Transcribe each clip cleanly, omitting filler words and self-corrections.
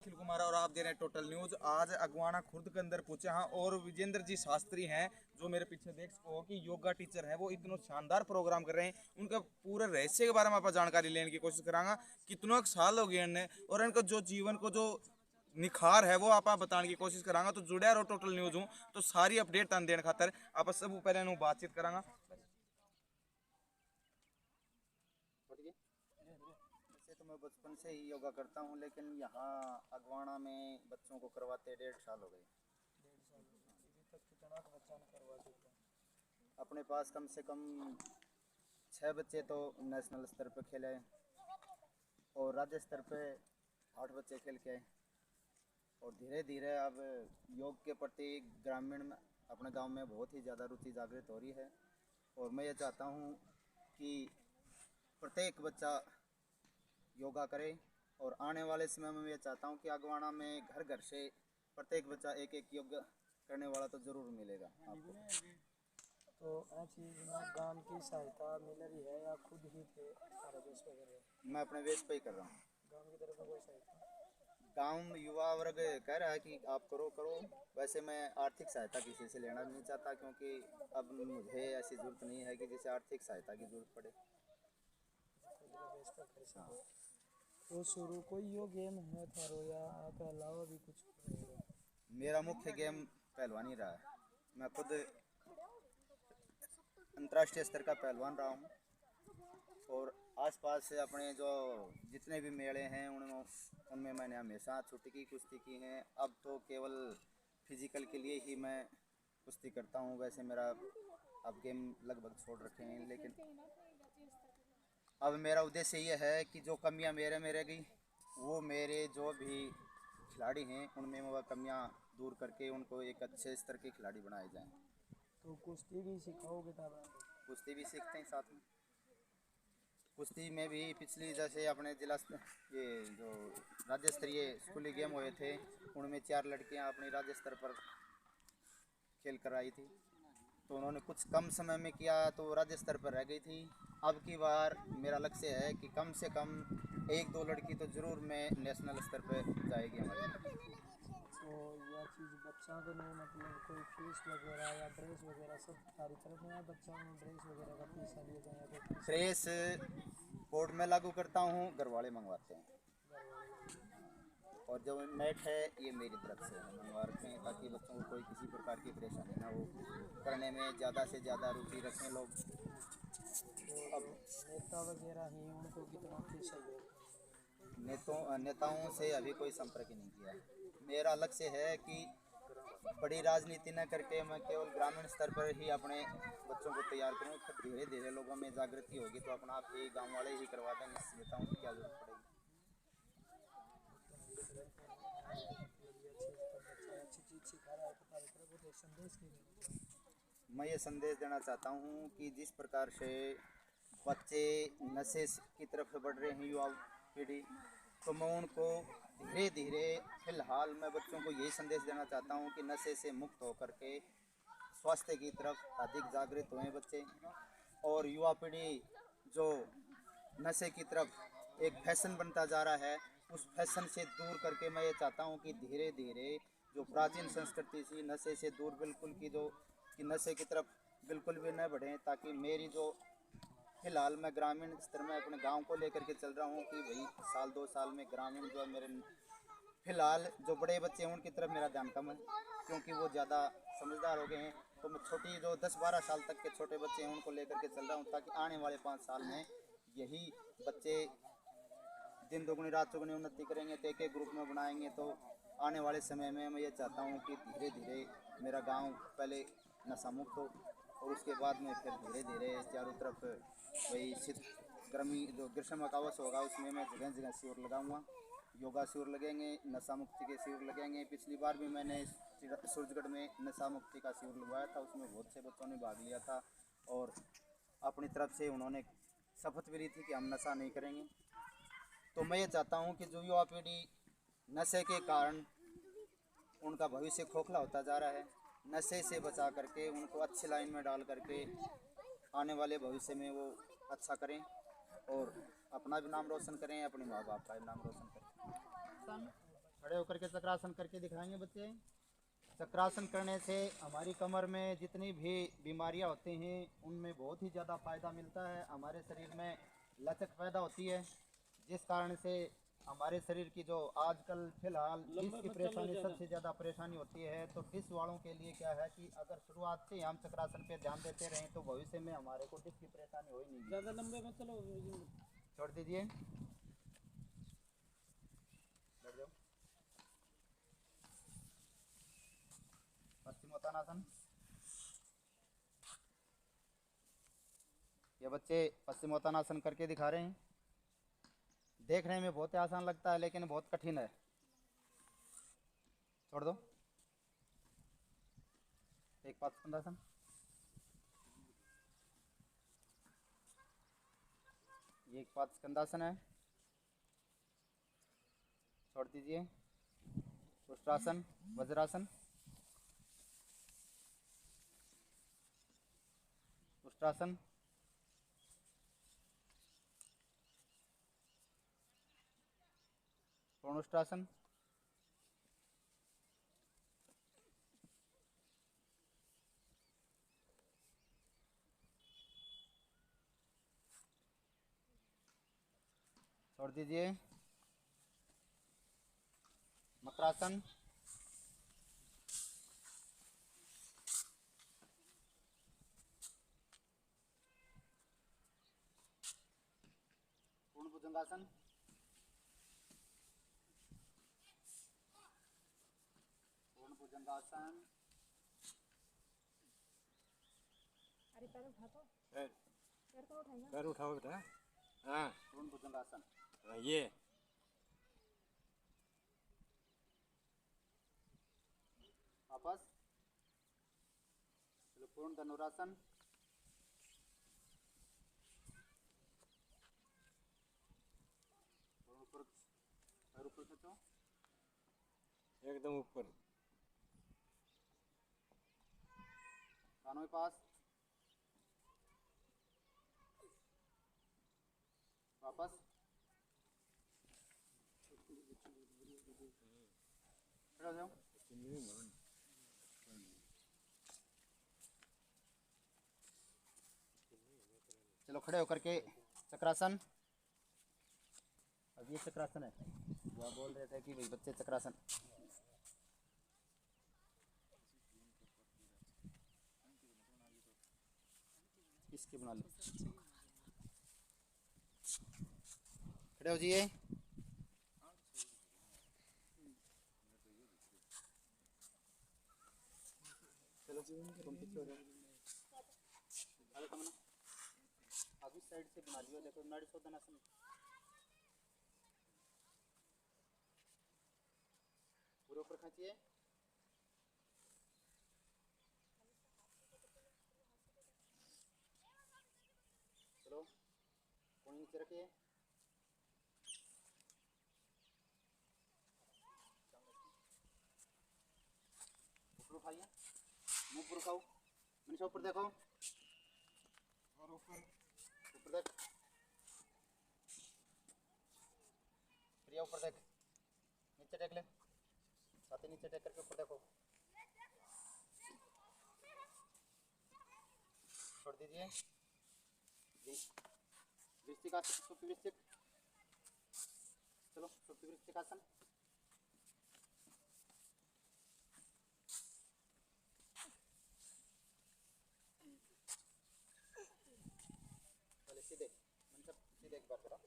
निखिल कुमार और आप दे रहे हैं टोटल न्यूज। आज अगवाना खुर्द के अंदर पूछे हाँ, और विजेंद्र जी शास्त्री हैं जो मेरे पीछे देख सको कि योगा टीचर है, वो इतना शानदार प्रोग्राम कर रहे हैं। उनका पूरे रहस्य के बारे में आप जानकारी लेने की कोशिश करांगा। कितना साल हो गए इन्हें और इनका जो जीवन को जो निखार है वो आप बताने की कोशिश करांगा। तो जुड़े रहो टोटल न्यूज हूँ, तो सारी अपडेट तन देने खातर आप सब पहले बातचीत करांगा। तो मैं बचपन से ही योगा करता हूँ, लेकिन यहाँ अगवाना में बच्चों को करवाते 1.5 साल हो गए। अपने पास कम से कम 6 बच्चे तो नेशनल स्तर पर खेले और राज्य स्तर पे 8 बच्चे खेल के आए। और धीरे धीरे अब योग के प्रति ग्रामीण में अपने गांव में बहुत ही ज़्यादा रुचि जागृत हो रही है। और मैं ये चाहता हूँ कि प्रत्येक बच्चा योगा करे और आने वाले समय में मैं ये चाहता हूँ कि अगवाना में घर घर से प्रत्येक बच्चा एक एक योग करने वाला तो ज़रूर मिलेगा आपको। तो चीज़ में गांव की सहायता मिल रही है या खुद ही थे सारा देश पे कर रहे हैं? मैं अपने वेश पे ही कर रहा हूँ। गांव की तरफ में कोई सहायता? गांव युवा वर्ग कह रहा है कि आप करो करो। वैसे मैं आर्थिक सहायता किसी से लेना नहीं चाहता, क्योंकि अब मुझे ऐसी ज़रूरत नहीं है कि जिसे आर्थिक सहायता की ज़रूरत पड़े। हाँ। तो शुरू कोई यो गेम है थारो या आप अलावा भी कुछ? मेरा मुख्य गेम पहलवानी रहा है। मैं खुद अंतर्राष्ट्रीय स्तर का पहलवान रहा हूँ और आसपास से अपने जो जितने भी मेले हैं उनमें मैंने हमेशा छुट्टी की कुश्ती की हैं। अब तो केवल फिजिकल के लिए ही मैं कुश्ती करता हूँ। वैसे मेरा अब गेम लगभग छोड़ रखे हैं, लेकिन अब मेरा उद्देश्य ये है कि जो कमियाँ मेरे में रह गई वो मेरे जो भी खिलाड़ी हैं उनमें वह कमियाँ दूर करके उनको एक अच्छे स्तर के खिलाड़ी बनाए जाएं। तो कुश्ती भी सिखाओगे तब? कुश्ती भी सीखते हैं साथ में। कुश्ती में भी पिछली जैसे अपने जिला ये जो राज्य स्तरीय स्कूली गेम हुए थे उनमें 4 लड़कियां अपनी राज्य स्तर पर खेल कर आई थी। तो उन्होंने कुछ कम समय में किया तो राज्य स्तर पर रह गई थी। अब की बार मेरा लक्ष्य है कि कम से कम 1-2 लड़की तो ज़रूर मैं नेशनल स्तर पर जाएगी हमारी। तो यह चीज़ बच्चों को नहीं, मतलब कोई फीस वगैरह या ड्रेस वगैरह सब सारी तरफ में बच्चों को ड्रेस वगैरह का पैसा लिए जाए? ड्रेस बोर्ड में लागू करता हूँ, घर वाले मंगवाते हैं। और जो मैट है ये मेरी तरफ से मंगवा रखे हैं ताकि बच्चों को कोई किसी प्रकार की परेशानी ना हो, करने में ज़्यादा से ज़्यादा रुचि रखें लोग। अब नेता वगैरह ही उनको कितना फीस है? नेताओं से अभी कोई संपर्क ही नहीं किया है। मेरा लक्ष्य है कि बड़ी राजनीति न करके मैं केवल ग्रामीण स्तर पर ही अपने बच्चों को तैयार करूँ। फिर धीरे धीरे लोगों में जागृति होगी तो अपना आप ही गांव वाले ही करवा देंगे। नेताओं की क्या जरूरत पड़ेगी। मैं ये संदेश देना चाहता हूँ कि जिस प्रकार से बच्चे नशे की तरफ बढ़ रहे हैं युवा पीढ़ी, तो मैं उनको धीरे धीरे फिलहाल मैं बच्चों को यही संदेश देना चाहता हूँ कि नशे से मुक्त होकर के स्वास्थ्य की तरफ अधिक जागृत हुए बच्चे। और युवा पीढ़ी जो नशे की तरफ एक फैशन बनता जा रहा है उस फैशन से दूर करके मैं ये चाहता हूँ कि धीरे धीरे जो प्राचीन संस्कृति थी नशे से दूर बिल्कुल की जो कि नशे की तरफ बिल्कुल भी न बढ़ें, ताकि मेरी जो फिलहाल मैं ग्रामीण स्तर में अपने गांव को लेकर के चल रहा हूं कि भाई साल 2 साल में ग्रामीण जो है मेरे फिलहाल जो बड़े बच्चे हैं उनकी तरफ मेरा ध्यान कम है क्योंकि वो ज़्यादा समझदार हो गए हैं। तो मैं छोटी जो 10-12 साल तक के छोटे बच्चे हैं उनको लेकर के चल रहा हूँ ताकि आने वाले 5 साल में यही बच्चे दिन दोगुनी रात चौगुनी उन्नति करेंगे तो एक एक ग्रुप में बनाएंगे। तो आने वाले समय में मैं ये चाहता हूँ कि धीरे धीरे मेरा गाँव पहले नशा मुक्त हो और उसके बाद में फिर धीरे धीरे चारों तरफ वही गर्मी जो ग्रीष्म अवकाश होगा उसमें मैं जगह जगह शिविर लगाऊंगा। योगा शिविर लगेंगे, नशा मुक्ति के शिविर लगेंगे। पिछली बार भी मैंने सूरजगढ़ में नशा मुक्ति का शिविर लगवाया था, उसमें बहुत से बच्चों ने भाग लिया था और अपनी तरफ से उन्होंने शपथ भी ली थी कि हम नशा नहीं करेंगे। तो मैं ये चाहता हूँ कि जो युवा पीढ़ी नशे के कारण उनका भविष्य खोखला होता जा रहा है, नशे से बचा करके उनको अच्छी लाइन में डाल करके आने वाले भविष्य में वो अच्छा करें और अपना भी नाम रोशन करें, अपने माँ बाप का भी नाम रोशन करें। खड़े होकर के चक्रासन करके दिखाएंगे बच्चे। चक्रासन करने से हमारी कमर में जितनी भी बीमारियां होती हैं उनमें बहुत ही ज़्यादा फ़ायदा मिलता है। हमारे शरीर में लचक पैदा होती है, जिस कारण से हमारे शरीर की जो आजकल फिलहाल डिस्क की परेशानी सबसे ज़्यादा परेशानी होती है, तो डिस्क वालों के लिए क्या है कि अगर शुरुआत से हम चक्रासन पे ध्यान देते रहें तो भविष्य में हमारे को डिस्क की परेशानी हो ही नहीं। ज़्यादा लंबे में चलो, छोड़ दीजिए, बैठ जाओ। पश्चिमोत्तानासन। ये बच्चे पश्चिमोत्तानासन करके दिखा रहे हैं। देखने में बहुत ही आसान लगता है लेकिन बहुत कठिन है। छोड़ दो। एक पादस्कंदासन। ये एक पादस्कंदासन है। छोड़ दीजिए। उष्ट्रासन, वज्रासन, उष्ट्रासन, पूर्णुष्ट्रासन, छोड़ दीजिए। मकरासन, पूर्ण भुजंगासन, पूर्ण भुजंगासन, अरे पैर उठा तो, पैर पैर तो उठाएगा। पैर उठाओ बेटा। हाँ पूर्ण भुजंगासन। हाँ, ये वापस। चलो, पूर्ण धनुरासन, ऊपर, पैर ऊपर खींचो। एकदम ऊपर। कानों के पास। वापस। खड़े हो जाओ। चलो, खड़े होकर के चक्रासन। अब ये चक्रासन है जो आप बोल रहे थे कि भाई बच्चे चक्रासन। इसके बना लो। खड़े हो जाइए। चलो, तुम पीछे हो जाओ। अरे तमन्ना, अब इस साइड से बना लियो। देखो, नाड़ी शोधनासन। पूरे ऊपर खींचिए। चलो, कोई नीचे रखिए। ऊपर उठाइए, मुंह ऊपर उठाओ। मनीषा ऊपर देखो, और ऊपर ऊपर देख। प्रिया ऊपर देख। नीचे टेक ले, छाती नीचे टेक करके ऊपर देखो। छोड़ दीजिए। वृश्चिक आसन, सुप्त वृश्चिक। चलो, सुप्त वृश्चिक आसन। पहले सीधे, मनीषा सीधे एक बार करो।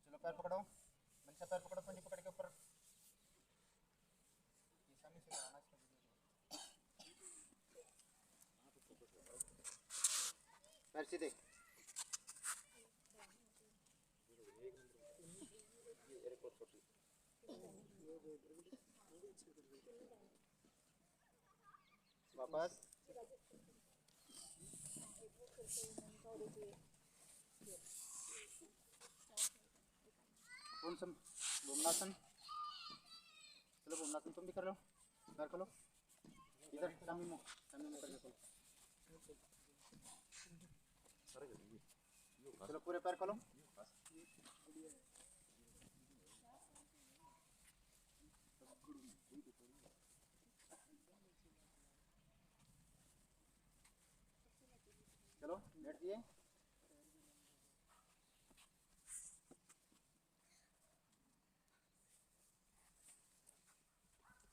चलो, पैर पकड़ो। मनीषा पैर पकड़ो, पंडी पकड़ के ऊपर। सामने से बनाना इसका वीडियो। पैर सीधे। ये एक और छोटी। वापस। कौन सा भूमनासन। चलो, भूमनासन तुम भी कर लो। पैर खोलो इधर, सामने मुंह करके खोलो। चलो, पूरे पैर खोलो। बैठिए।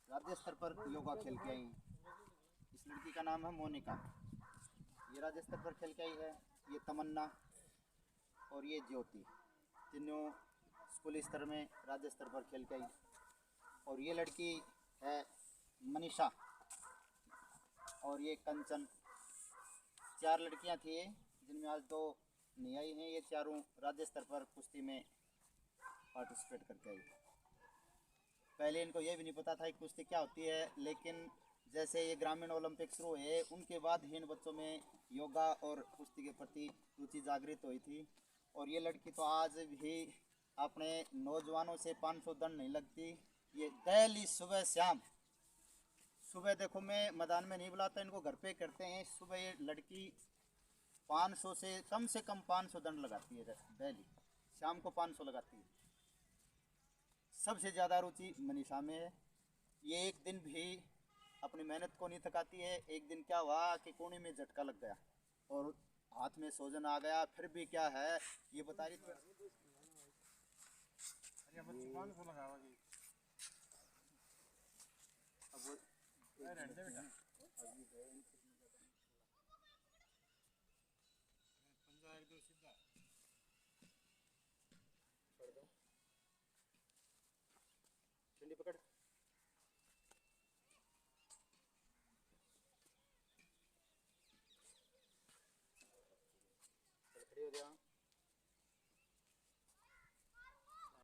राज्य स्तर पर योगा खेल के आई। इस लड़की का नाम है मोनिका। ये राज्य स्तर पर खेल के आई है। ये तमन्ना और ये ज्योति, तीनों स्कूल स्तर में राज्य स्तर पर खेल के आई। और ये लड़की है मनीषा और ये कंचन। 4 लड़कियां थी जिनमें आज 2 नहीं आई हैं। ये चारों राज्य स्तर पर कुश्ती में पार्टिसिपेट करके आई। पहले इनको ये भी नहीं पता था कि कुश्ती क्या होती है, लेकिन जैसे ये ग्रामीण ओलंपिक शुरू हुए उनके बाद ही इन बच्चों में योगा और कुश्ती के प्रति रुचि जागृत हुई थी। और ये लड़की तो आज भी अपने नौजवानों से 500 दंड नहीं लगती। ये डेली सुबह शाम, सुबह देखो मैं मैदान में नहीं बुलाता, इनको घर पे करते हैं। सुबह ये लड़की 500 से कम 500 दंड लगाती है डेली, शाम को 500 लगाती है। सबसे ज़्यादा रुचि मनीषा में है। ये एक दिन भी अपनी मेहनत को नहीं थकाती है। एक दिन क्या हुआ कि कोने में झटका लग गया और हाथ में सोजन आ गया। फिर भी क्या है ये बता रही थी। अब वो डंडी पकड़। खड़ी हो गया।